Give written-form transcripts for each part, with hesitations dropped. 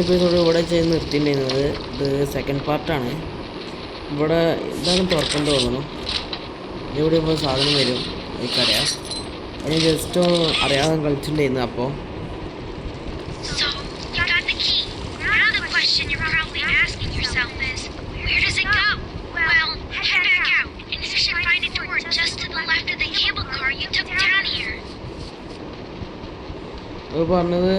Episode ഇവിടെ ചെയ്ത് നിർത്തിയിട്ടുണ്ടായിരുന്നത് ഇത് സെക്കൻഡ് പാർട്ടാണ്. ഇവിടെ എന്തായാലും തുറക്കാൻ തോന്നുന്നു. ഇവിടെ ഇപ്പോൾ സാധനം വരും എനിക്കറിയാം. അതിന് ജസ്റ്റ് അറിയാതെ കളിച്ചിട്ടുണ്ടായിരുന്നു. അപ്പോൾ പറഞ്ഞത്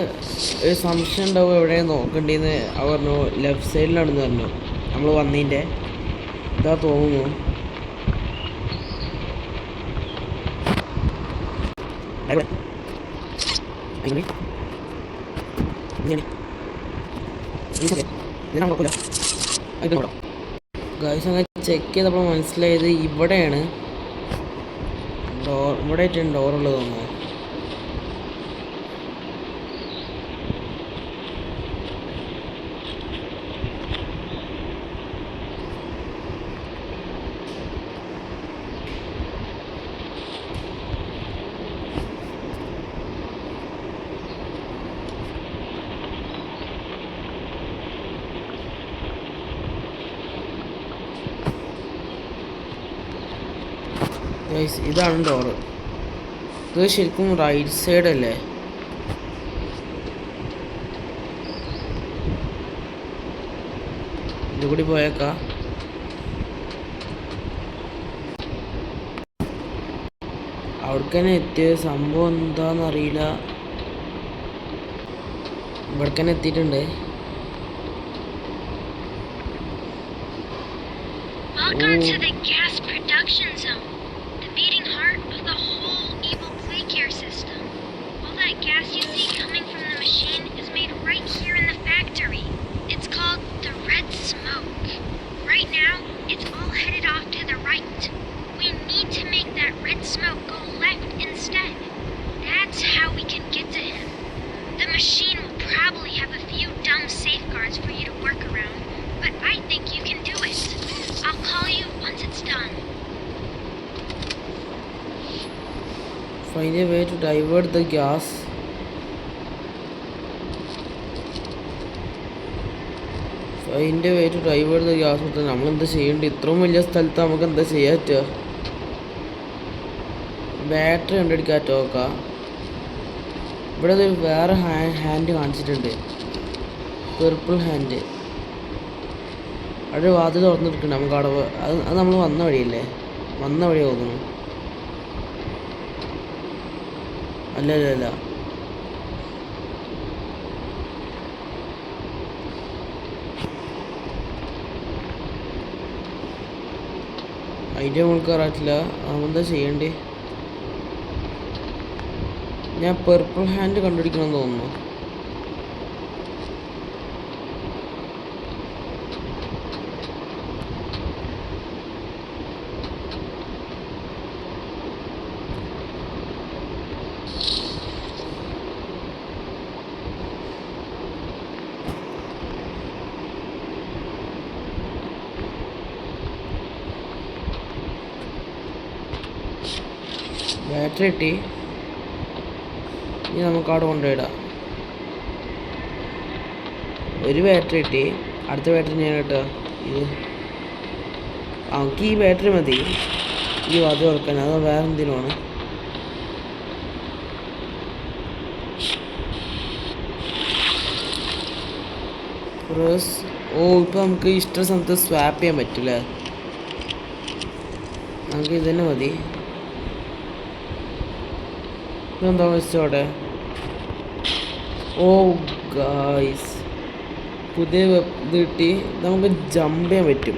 ഒരു സംശയം ഉണ്ടാവും എവിടെ നോക്കണ്ടേന്ന്. അവർ പറഞ്ഞു ലെഫ്റ്റ് സൈഡിലാണെന്ന് പറഞ്ഞു. നമ്മൾ വന്നതിൻ്റെ ഇതാ തോന്നുന്നു. ഗൈസ് അങ്ങനെ ചെക്ക് ചെയ്തപ്പോൾ മനസ്സിലായത് ഇവിടെയാണ് ഡോർ. ഇവിടെ ആയിട്ടാണ് ഡോറുള്ളത് തോന്നുന്നു. ഇതാണ് ഡോറ്. ഇത് ശരിക്കും റൈറ്റ് സൈഡ് അല്ലേ? ഇതുകൂടി പോയേക്കാ. അവിടേക്ക് തന്നെ എത്തിയ സംഭവം എന്താണെന്നറിയില്ല. ഇവിടേക്ക് തന്നെ എത്തിയിട്ടുണ്ട്. Find a way to divert the gas. Find a way to divert the gas. നമ്മളെന്താ ചെയ്യേണ്ടത്? ഇത്രയും വലിയ സ്ഥലത്ത് നമുക്ക് എന്താ ചെയ്യാൻ പറ്റുക? ബാറ്ററി കണ്ടുപിടിക്കാൻ നോക്കാം. ഇവിടെ ഒരു വേറെ ഹാൻഡ് കാണിച്ചിട്ടുണ്ട്, പെർപ്പിൾ ഹാൻഡ്. അവിടെ വാതിൽ തുറന്നിട്ടുണ്ട്. നമുക്ക് അവിടെ അത് നമ്മൾ വന്ന വഴിയല്ലേ? വന്ന വഴി തോന്നുന്നു. അല്ല അതിൻ്റെ നമുക്ക് അറിയില്ല. നമ്മളെന്താ ചെയ്യണ്ടേ? ഞാൻ പെർപ്പിൾ ഹാൻഡ് കണ്ടുപിടിക്കണമെന്ന് തോന്നുന്നു. ബാറ്ററി കിട്ടി. ഇനി നമുക്ക് അവിടെ കൊണ്ടുപോയിടാം. ഒരു ബാറ്ററി കിട്ടി. അടുത്ത ബാറ്ററി ഞാൻ കേട്ടോ. ഇത് നമുക്ക് ഈ ബാറ്ററി മതി ഈ അത് തുറക്കാൻ. അത് വേറെ എന്തിനാണ്? ഇപ്പോൾ നമുക്ക് ഇഷ്ട സ്ഥലത്ത് സ്വാപ്പ് ചെയ്യാൻ പറ്റില്ല. നമുക്ക് ഇത് തന്നെ മതി. എന്താ വെച്ചോടെ? ഓ ഗായ്സ്, പുതിയ ഇത് കിട്ടി. നമുക്ക് ജമ്പ് ചെയ്യാൻ പറ്റും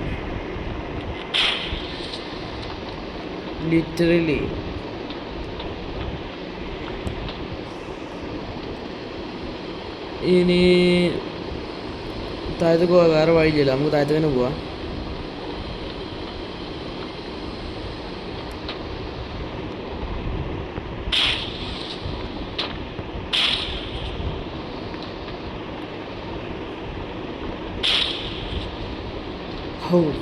ലിറ്ററലി. ഇനി താഴത്തേക്ക് പോവാം. വേറെ വഴിയില്ല, നമുക്ക് താഴത്തേക്ക് തന്നെ പോവാം.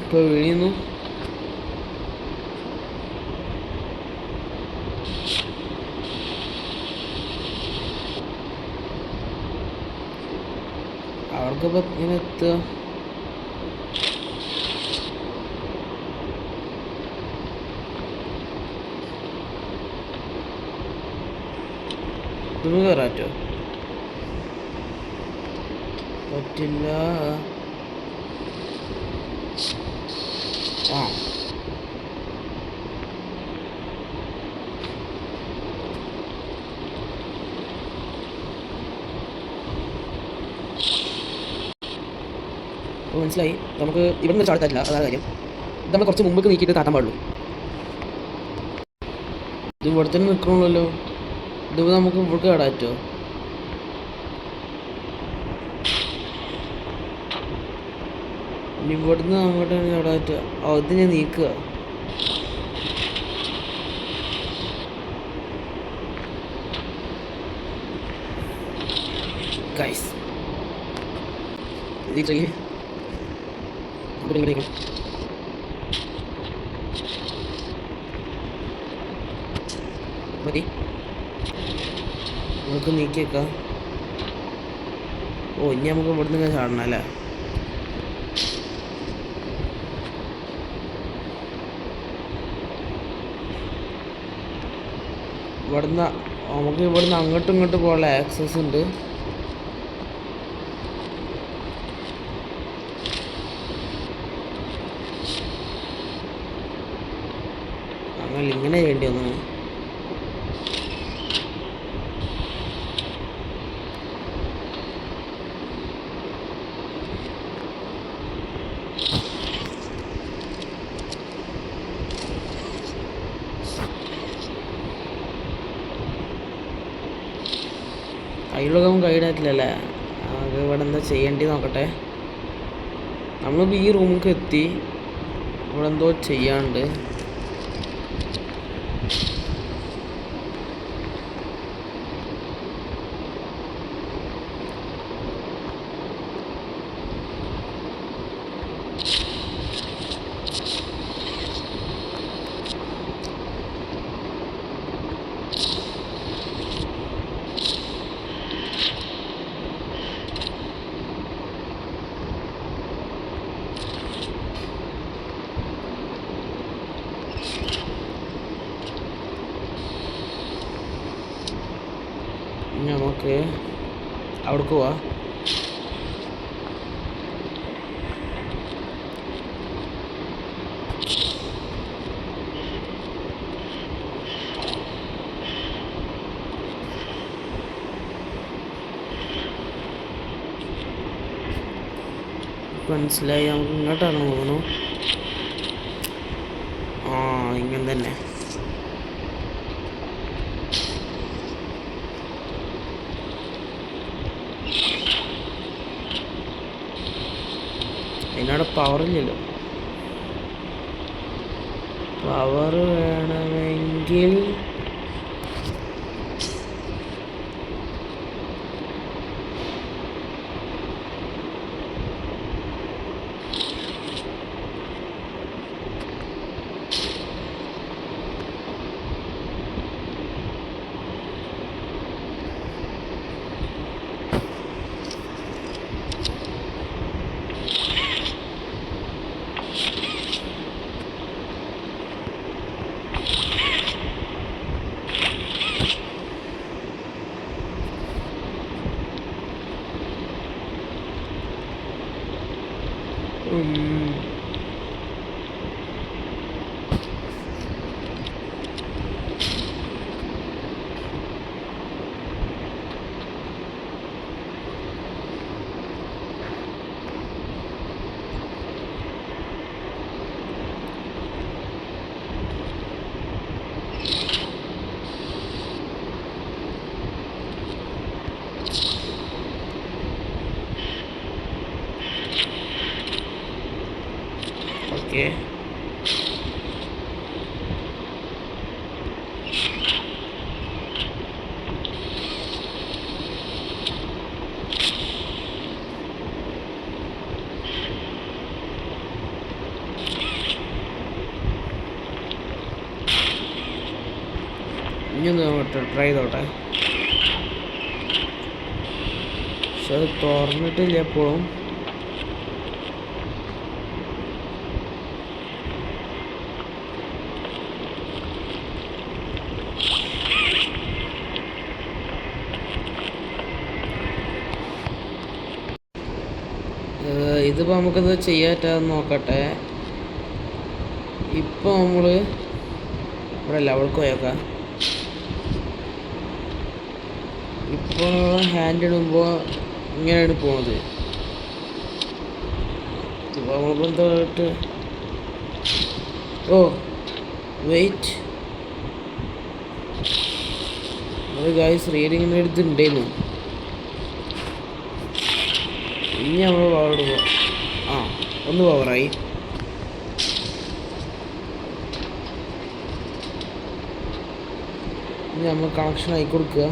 ഇപ്പോൾ വീഴുന്നു. അവർക്കിപ്പോൾ ഇങ്ങനെ എത്തുക? ഇത് കയറാറ്റോ? പറ്റില്ല. ആ മനസ്സിലായി. നമുക്ക് ഇവിടെ നിന്ന് ചാടത്തില്ല, അതാണ് കാര്യം. ഇത് നമ്മൾ കുറച്ച് മുമ്പ് നീക്കിയിട്ട് താത്താൻ പാടുള്ളൂ. ഇത് ഇവിടെ തന്നെ നിൽക്കണമല്ലോ. ഇത് നമുക്ക് ഇവിടെ കേടാൻ പറ്റുമോ? ഇനി ഇവിടുന്ന് അങ്ങോട്ടാണ് കേടാൻ പറ്റുക. അത് ഞാൻ നീക്കുക. ഗൈസ് ഇത് ചെയ്യ്. മതി, നമുക്ക് നീക്കിയേക്കാം. ഓ ഇനി നമുക്ക് ഇവിടുന്ന് ഇങ്ങനെ ചാടണം അല്ലേ? ഇവിടുന്ന് നമുക്ക് ഇവിടുന്ന് അങ്ങോട്ടും ഇങ്ങോട്ടും പോകാനുള്ള ആക്സസ് ഉണ്ട്. അങ്ങനെ ഇങ്ങനെ ചെയ്യേണ്ടി വന്നു. കയ്യിലൊക്കെ കൈയിടാറ്റില്ലല്ലേ? അത് ഇവിടെ എന്താ ചെയ്യേണ്ടി നോക്കട്ടെ. നമ്മളിപ്പോൾ ഈ റൂമിലേക്ക് എത്തി. ഇവിടെ എന്തോ ചെയ്യാണ്ട്. നമുക്ക് അവിടേക്ക് പോവാം. മനസ്സിലായി. നമുക്ക് ഇങ്ങോട്ടാണ് തോന്നുന്നു. ആ ഇങ്ങനെ തന്നെ. അതിനവിടെ പവറില്ലല്ലോ. പവർ വേണമെങ്കിൽ ഓക്കെ. ഇനി ഒന്ന് ട്രൈ ചെയ്തോട്ടെ. അത് തുറന്നിട്ടില്ല എപ്പോഴും. ഇതിപ്പോൾ നമുക്കത് ചെയ്യാറ്റാന്ന് നോക്കട്ടെ. ഇപ്പോൾ നമ്മൾ ഇവിടെ ലെവൽക്ക് പോയേക്കാം. ഇപ്പോൾ ഹാൻഡ് ഇടുമ്പോൾ ഇങ്ങനെയാണ് പോകുന്നത്. നമ്മളിപ്പോൾ എന്തായിട്ട് ഓ വെയിറ്റ് അത് ഗൈസ് റീഡിങ്ങിൻ്റെ അടുത്തുണ്ടായിരുന്നു. ഇനി നമ്മൾ പവർ ഇടുമ്പോൾ ഒന്ന് പവറായി. ഇനി നമ്മൾ കണക്ഷൻ ആയി കൊടുക്കുക.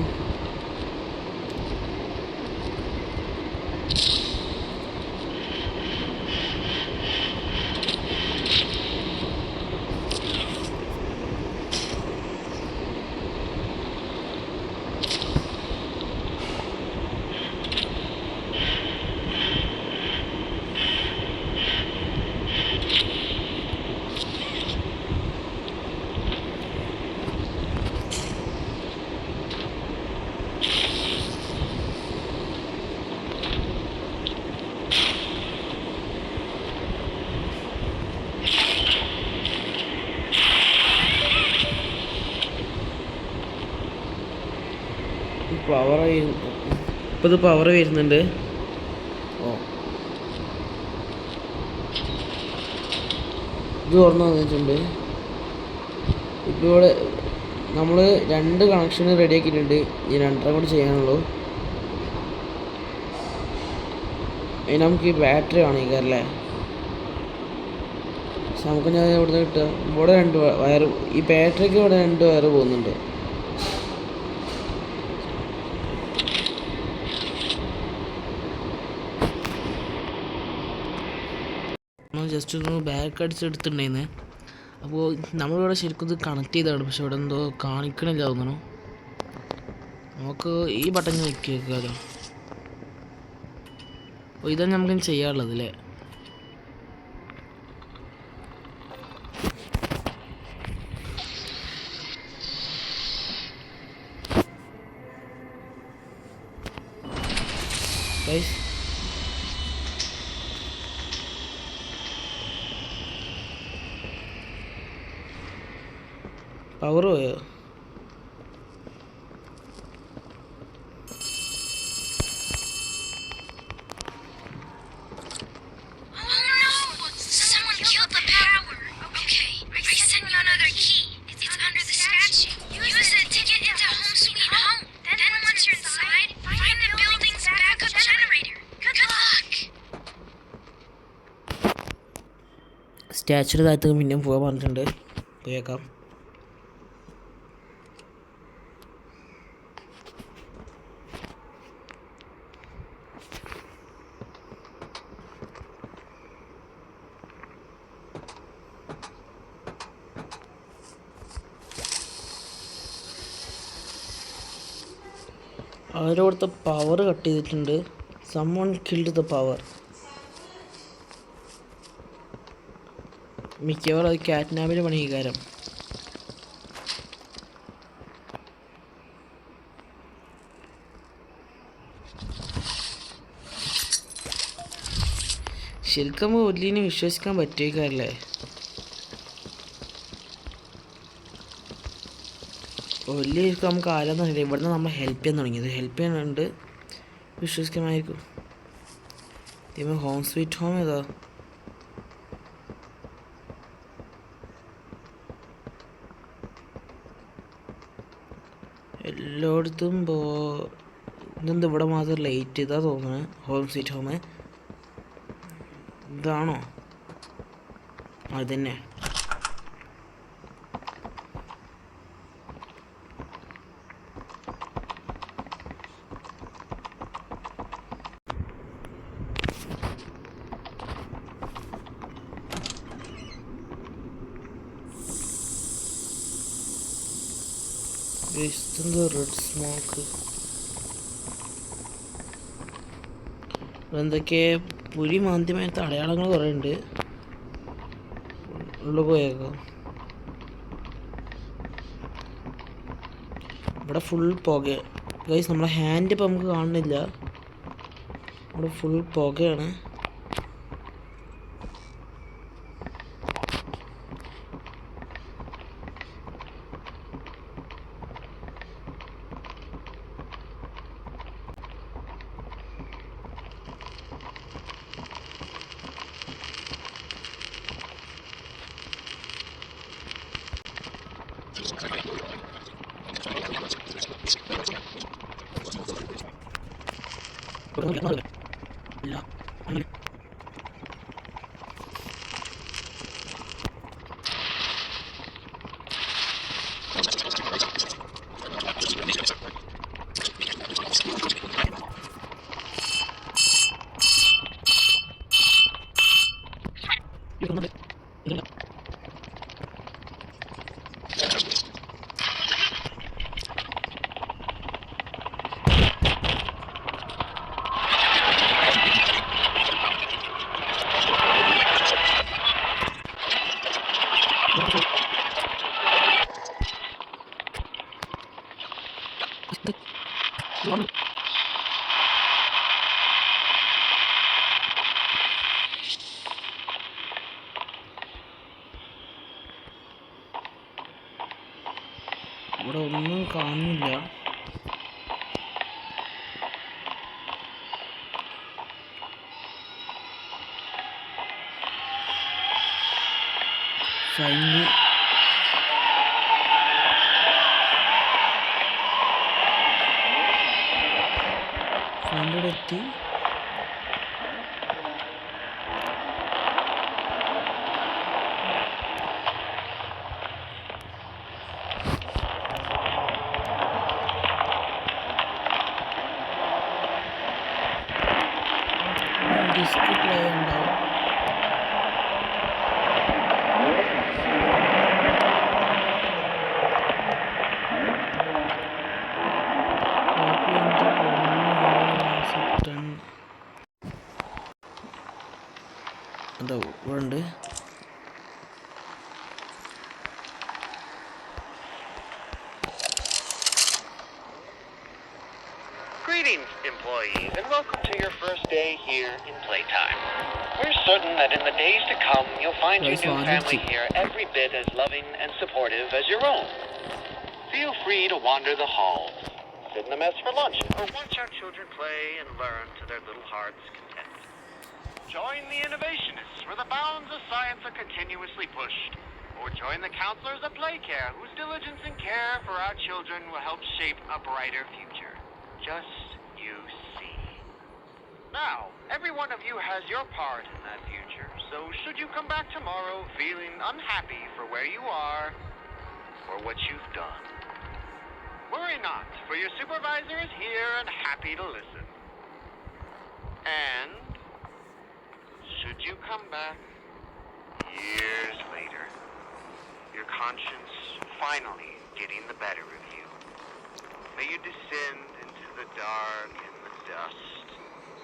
പവർ ഇപ്പോൾ ഇത് പവർ വരുന്നുണ്ട്. ഇത് തുറന്നു വന്നിട്ടുണ്ട്. ഇപ്പോൾ ഇവിടെ നമ്മൾ 2 കണക്ഷൻ റെഡി ആക്കിയിട്ടുണ്ട്. ഈ 2 കൂടി ചെയ്യാനുള്ളൂ. ഇനി നമുക്ക് ഈ ബാറ്ററി കാണിക്കാറല്ലേ. പക്ഷെ നമുക്ക് ഞാൻ ഇവിടുന്ന് കിട്ടുക ഇവിടെ 2 വയർ, ഈ ബാറ്ററിക്ക് ഇവിടെ 2 വയർ പോകുന്നുണ്ട്. ജസ്റ്റ് ഒന്ന് ബാക്ക് അടിച്ചെടുത്തിട്ടുണ്ടായിരുന്നു. അപ്പോൾ നമ്മളിവിടെ ശരിക്കും ഇത് കണക്ട് ചെയ്തതാണ്. പക്ഷെ ഇവിടെ എന്തോ കാണിക്കണില്ല തോന്നണം. നമുക്ക് ഈ ബട്ടൺ ഞെക്കി വെക്കാമല്ലോ. അപ്പോൾ ഇതാണ് നമുക്ക് ചെയ്യാനുള്ളത് അല്ലേ. പവർ പോയോ? സ്റ്റാച്ചുയുടെ താഴത്ത് പിന്നെയും പോകാൻ പറഞ്ഞിട്ടുണ്ട്. പോയേക്കാം. അവരോടത്തെ പവർ കട്ട് ചെയ്തിട്ടുണ്ട്. someone killed the power. മിക്കവാറും അത് കാറ്റ്നാപ്പിൻ്റെ പണികാരം. ശരിക്കും നമുക്ക് ഒല്ലിനെ വിശ്വസിക്കാൻ പറ്റിയേക്കാരല്ലേ. ഒല്ലി ശരിക്കും നമുക്ക് ആരാന്ന് അറിയില്ല. ഇവിടുന്ന് നമ്മൾ ഹെൽപ്പ് ചെയ്യാൻ തുടങ്ങിയത്. ഹെൽപ്പ് ചെയ്യാനുണ്ട്, വിശ്വസിക്കാമായിരിക്കും. ഹോം സ്വീറ്റ് ഹോം ഏതാ? എല്ലായിടത്തും ഇതെന്ത് ഇവിടെ മാത്രം ലൈറ്റ് ഇതാ തോന്നുന്നത്. ഹോം സ്വീറ്റ് ഹോം ഇതാണോ? അത് തന്നെ. Red smoke. എന്തൊക്കെ പുലി മാന്തിമയത്തെ അടയാളങ്ങൾ കുറേ ഉണ്ട്. ഉള്ളിൽ പോയേക്കാം. ഇവിടെ ഫുൾ പുക ഗൈസ്. നമ്മളെ ഹാൻഡ് ഇപ്പം നമുക്ക് കാണുന്നില്ല. ഇവിടെ ഫുൾ പുകയാണ്. ഇവിടെ ഒന്നും കാണുന്നില്ല. ഫൈനലി എത്തി. ഡിസ്ക് പ്ലേ ഉണ്ടാവും. എന്താ ഇവിടെ ഉണ്ട്. Greetings, employees, and welcome to your first day here in Playtime. We're certain that in the days to come, you'll find your new family here every bit as loving and supportive as your own. Feel free to wander the halls, sit in the mess for lunch, or watch our children play and learn to their little hearts' content. Join the innovationists where the bounds of science are continuously pushed, or join the counselors at Playcare whose diligence and care for our children will help shape a brighter future. Just you see. Now, every one of you has your part in that future, so should you come back tomorrow feeling unhappy for where you are or what you've done, worry not, for your supervisor is here and happy to listen. And should you come back years later, your conscience finally getting the better of you, may you descend into the dark and the dust,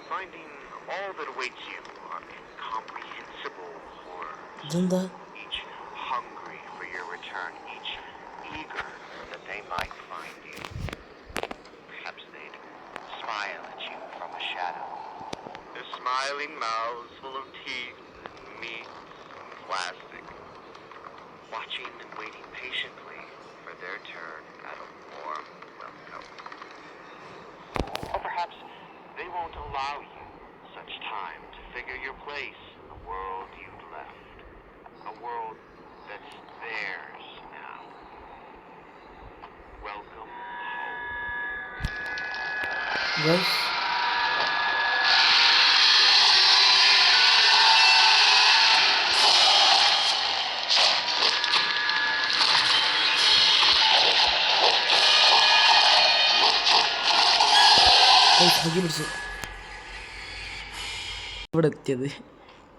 finding all that awaits you are incomprehensible horrors, each hungry for your return, each eager that they might find you. Perhaps they'd smile at you from a shadow, their smiling mouths full of teeth and meat and plastic, watching and waiting patiently for their turn at a warm welcome. Or perhaps they won't allow you such time to figure your place in the world you've left, a world that's theirs now. Welcome home. Yes. ഇവിടെ എത്തിയത്.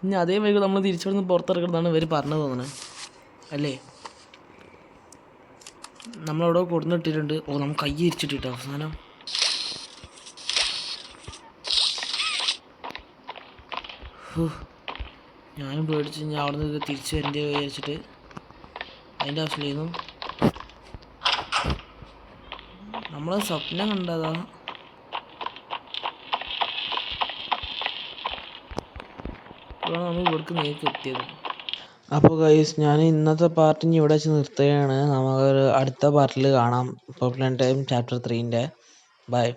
ഇനി അതേ വഴി നമ്മൾ തിരിച്ചുവിടുന്ന് പുറത്തിറക്കുന്നതാണ് ഇവർ പറഞ്ഞു തോന്നുന്നത് അല്ലേ. നമ്മളവിടെ കൊടുന്നിട്ടിട്ടുണ്ട്. ഓ, നമ്മൾ കൈ ഇരിച്ചിട്ടിട്ട് അവസാനം ഹൂ, ഞാനും പേടിച്ച് ഞാൻ അവിടെ നിന്ന് തിരിച്ച് വരേണ്ടി വിചാരിച്ചിട്ട് അതിൻ്റെ ആവശ്യമില്ലായിരുന്നു. നമ്മൾ സ്വപ്നം കണ്ടതാ. ഇപ്പോഴാണ് നമ്മൾ ഇവിടേക്ക് നേരിട്ട് എത്തിയത്. അപ്പോൾ ഗൈസ്, ഞാൻ ഇന്നത്തെ പാർട്ട് ഇനി ഇവിടെ വെച്ച് നിർത്തുകയാണ്. നമുക്കൊരു അടുത്ത പാർട്ടിൽ കാണാം. Popular time chapter 3. ബൈ.